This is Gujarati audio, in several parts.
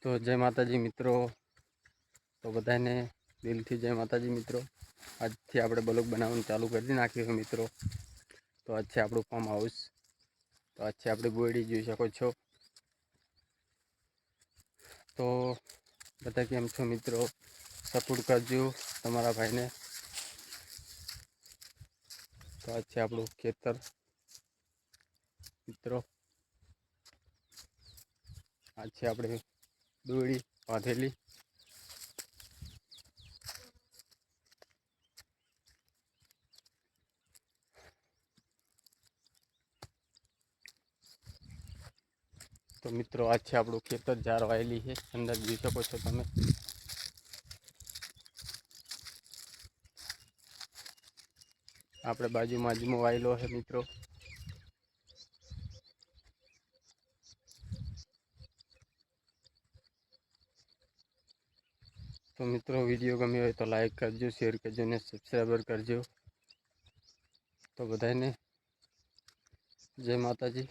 તો જય માતાજી મિત્રો। તો બધાને દિલથી જય માતાજી મિત્રો। આજથી આપણે બ્લોગ બનાવવાનું ચાલુ કરી નાખ્યું છે મિત્રો। તો આજ છે આપણું ફાર્મ હાઉસ। તો આજ છે આપણી ગોયડી જોઈ શકો છો। તો બધા કેમ છો મિત્રો? સપોર્ટ કરજો તમારા ભાઈને। તો આજ છે આપણું ખેતર મિત્રો। આજ છે આપણે દોયડી બાંધેલી। તો મિત્રો આજ છે આપણું ખેતર જાર વાયેલી છે, અંદર જોઈ શકો છો તમે। આપણે બાજુમાં વાયેલો છે મિત્રો। તો મિત્રો વિડીયો ગમ્યો હોય તો લાઈક કરજો, શેર કરજો ને સબસ્ક્રાઈબર કરજો। તો બધાને જય માતાજી।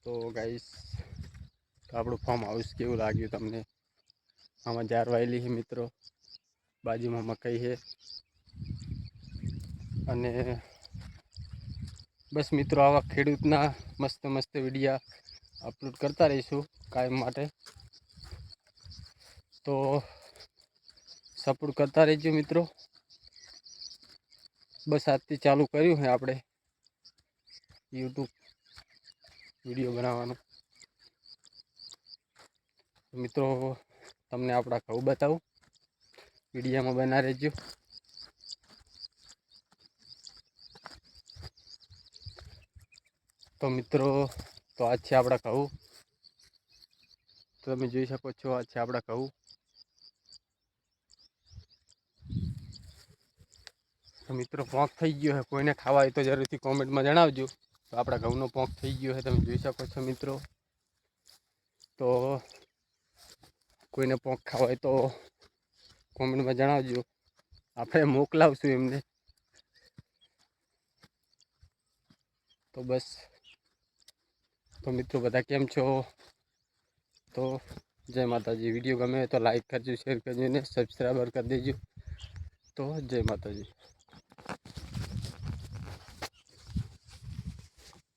તો ગાઈસ તો આપણું ફાર્મ હાઉસ કેવું લાગ્યું તમને? આમાં જાર વાયેલી છે મિત્રો, બાજુમાં મકાઈ છે અને બસ મિત્રો આવા ખેડૂતના મસ્ત મસ્ત વિડીયા અપલોડ કરતા રહીશું કાયમ માટે। તો સપોર્ટ કરતા રહેજો મિત્રો। બસ આજથી ચાલુ કર્યું છે આપણે યુટ્યુબ વિડીયો બનાવવાનું। મિત્રો તમને આપણા ઘઉં બતાવું, વિડીયામાં બના રહેજો। તો મિત્રો તો આજ છે આપણા ઘઉં। તો તમે જોઈ શકો છો આજ છે આપણા ઘઉં। તો મિત્રો પોંક થઈ ગયો છે, કોઈને ખાવા હોય તો જરૂરથી કોમેન્ટમાં જણાવજો। તો આપણા ઘઉંનો પોંક થઈ ગયો છે, તમે જોઈ શકો છો મિત્રો। તો કોઈને પોંક ખાવા હોય તો કોમેન્ટમાં જણાવજો, આપણે મોકલાવશું એમને। તો બસ તો મિત્રો બધા કેમ છો? તો જય માતાજી। વિડીયો ગમે તો લાઈક કરજો, શેર કરજો ને સબસ્ક્રાઈબર કરી દેજો। તો જય માતાજી।